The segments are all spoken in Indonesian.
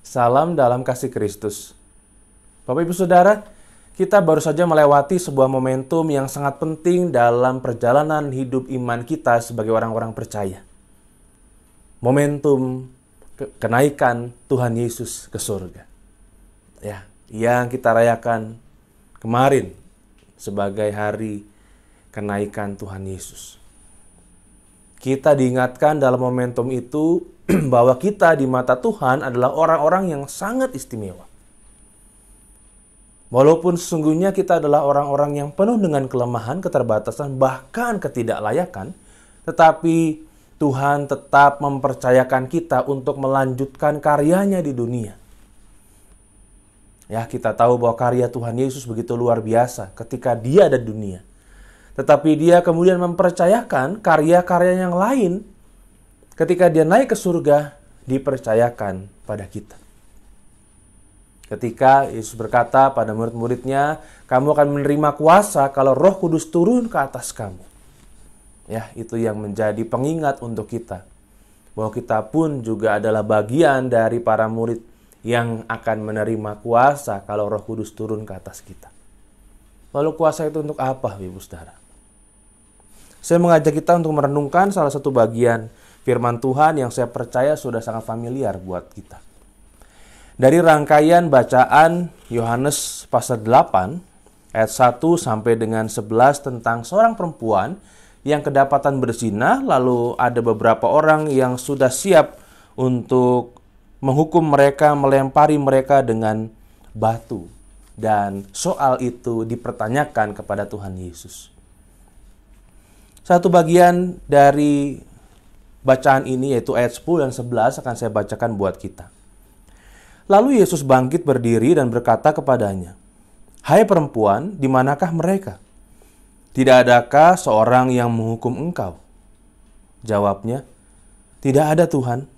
Salam dalam kasih Kristus. Bapak Ibu Saudara, kita baru saja melewati sebuah momentum yang sangat penting dalam perjalanan hidup iman kita sebagai orang-orang percaya. Momentum kenaikan Tuhan Yesus ke surga. Ya, yang kita rayakan kemarin sebagai hari kenaikan Tuhan Yesus. Kita diingatkan dalam momentum itu bahwa kita di mata Tuhan adalah orang-orang yang sangat istimewa. Walaupun sesungguhnya kita adalah orang-orang yang penuh dengan kelemahan, keterbatasan, bahkan ketidaklayakan, tetapi Tuhan tetap mempercayakan kita untuk melanjutkan karyanya di dunia. Ya, kita tahu bahwa karya Tuhan Yesus begitu luar biasa ketika Dia ada di dunia. Tetapi Dia kemudian mempercayakan karya-karya yang lain ketika Dia naik ke surga, dipercayakan pada kita. Ketika Yesus berkata pada murid-muridnya, kamu akan menerima kuasa kalau Roh Kudus turun ke atas kamu. Ya, itu yang menjadi pengingat untuk kita. Bahwa kita pun juga adalah bagian dari para murid yang akan menerima kuasa kalau Roh Kudus turun ke atas kita. Lalu kuasa itu untuk apa, Ibu Saudara? Saya mengajak kita untuk merenungkan salah satu bagian firman Tuhan yang saya percaya sudah sangat familiar buat kita. Dari rangkaian bacaan Yohanes pasal 8 ayat 1 sampai dengan 11 tentang seorang perempuan yang kedapatan berzina, lalu ada beberapa orang yang sudah siap untuk menghukum mereka, melempari mereka dengan batu. Dan soal itu dipertanyakan kepada Tuhan Yesus. Satu bagian dari bacaan ini yaitu ayat 10 dan 11 akan saya bacakan buat kita. Lalu Yesus bangkit berdiri dan berkata kepadanya, "Hai perempuan, di manakah mereka? Tidak adakah seorang yang menghukum engkau?" Jawabnya, "Tidak ada Tuhan."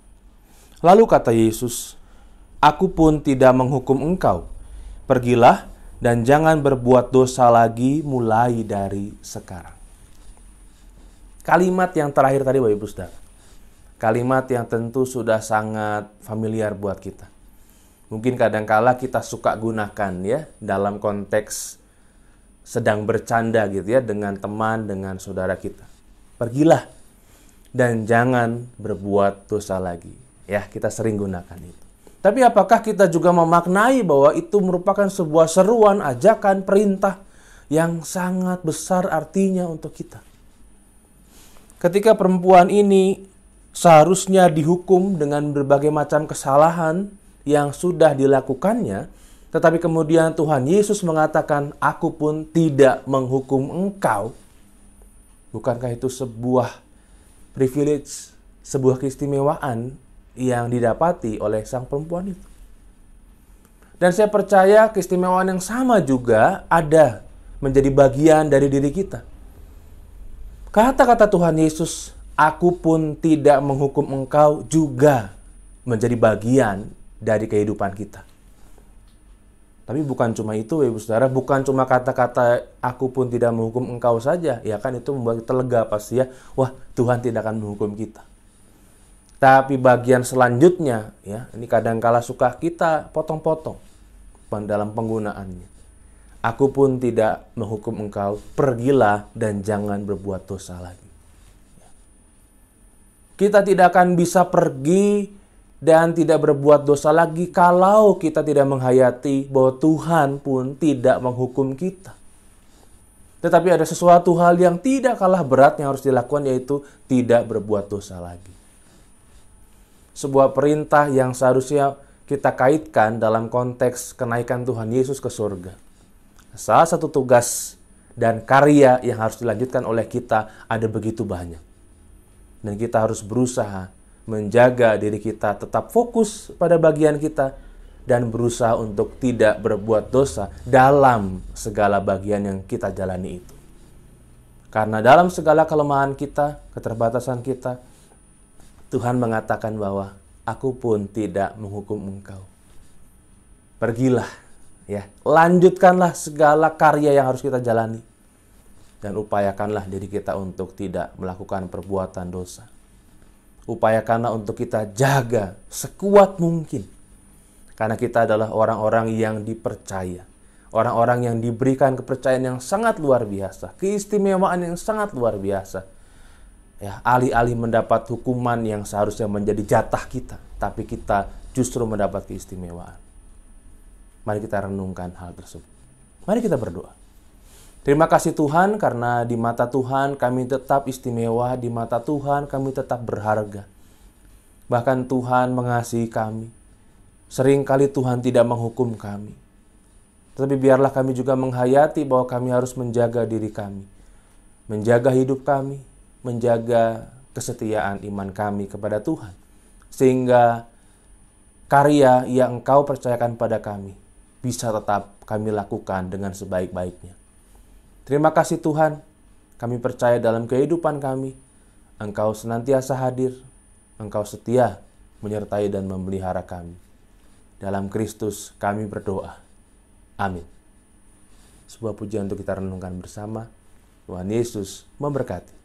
Lalu kata Yesus, "Aku pun tidak menghukum engkau. Pergilah dan jangan berbuat dosa lagi mulai dari sekarang." Kalimat yang terakhir tadi, Bapak Ibu Saudara. Kalimat yang tentu sudah sangat familiar buat kita. Mungkin kadangkala kita suka gunakan ya dalam konteks sedang bercanda gitu ya dengan teman, dengan saudara kita. Pergilah dan jangan berbuat dosa lagi. Ya, kita sering gunakan itu. Tapi apakah kita juga memaknai bahwa itu merupakan sebuah seruan, ajakan, perintah yang sangat besar artinya untuk kita? Ketika perempuan ini seharusnya dihukum dengan berbagai macam kesalahan yang sudah dilakukannya, tetapi kemudian Tuhan Yesus mengatakan, "Aku pun tidak menghukum engkau." Bukankah itu sebuah privilege, sebuah keistimewaan yang didapati oleh sang perempuan itu? Dan saya percaya keistimewaan yang sama juga ada menjadi bagian dari diri kita. Kata-kata Tuhan Yesus, "Aku pun tidak menghukum engkau," juga menjadi bagian dari kehidupan kita. Tapi bukan cuma itu, Ibu Saudara, bukan cuma kata-kata "aku pun tidak menghukum engkau" saja. Ya kan, itu membuat kita lega pasti ya. Wah, Tuhan tidak akan menghukum kita. Tapi bagian selanjutnya, ya, ini kadangkala suka kita potong-potong dalam penggunaannya. "Aku pun tidak menghukum engkau, pergilah dan jangan berbuat dosa lagi." Kita tidak akan bisa pergi dan tidak berbuat dosa lagi kalau kita tidak menghayati bahwa Tuhan pun tidak menghukum kita. Tetapi ada sesuatu hal yang tidak kalah berat yang harus dilakukan, yaitu tidak berbuat dosa lagi. Sebuah perintah yang seharusnya kita kaitkan dalam konteks kenaikan Tuhan Yesus ke surga. Salah satu tugas dan karya yang harus dilanjutkan oleh kita ada begitu banyak. Dan kita harus berusaha menjaga diri kita tetap fokus pada bagian kita dan berusaha untuk tidak berbuat dosa dalam segala bagian yang kita jalani itu. Karena dalam segala kelemahan kita, keterbatasan kita, Tuhan mengatakan bahwa "Aku pun tidak menghukum engkau." Pergilah, ya, lanjutkanlah segala karya yang harus kita jalani. Dan upayakanlah diri kita untuk tidak melakukan perbuatan dosa. Upayakanlah untuk kita jaga sekuat mungkin Karena kita adalah orang-orang yang dipercaya. Orang-orang yang diberikan kepercayaan yang sangat luar biasa. Keistimewaan yang sangat luar biasa. Ya, alih-alih mendapat hukuman yang seharusnya menjadi jatah kita, tapi kita justru mendapat keistimewaan. Mari kita renungkan hal tersebut. Mari kita berdoa. Terima kasih Tuhan, karena di mata Tuhan kami tetap istimewa, di mata Tuhan kami tetap berharga. Bahkan Tuhan mengasihi kami. Seringkali Tuhan tidak menghukum kami. Tetapi biarlah kami juga menghayati bahwa kami harus menjaga diri kami, menjaga hidup kami, menjaga kesetiaan iman kami kepada Tuhan. Sehingga karya yang Engkau percayakan pada kami bisa tetap kami lakukan dengan sebaik-baiknya. Terima kasih Tuhan, kami percaya dalam kehidupan kami, Engkau senantiasa hadir, Engkau setia menyertai dan memelihara kami. Dalam Kristus kami berdoa. Amin. Sebuah pujian untuk kita renungkan bersama. Tuhan Yesus memberkati.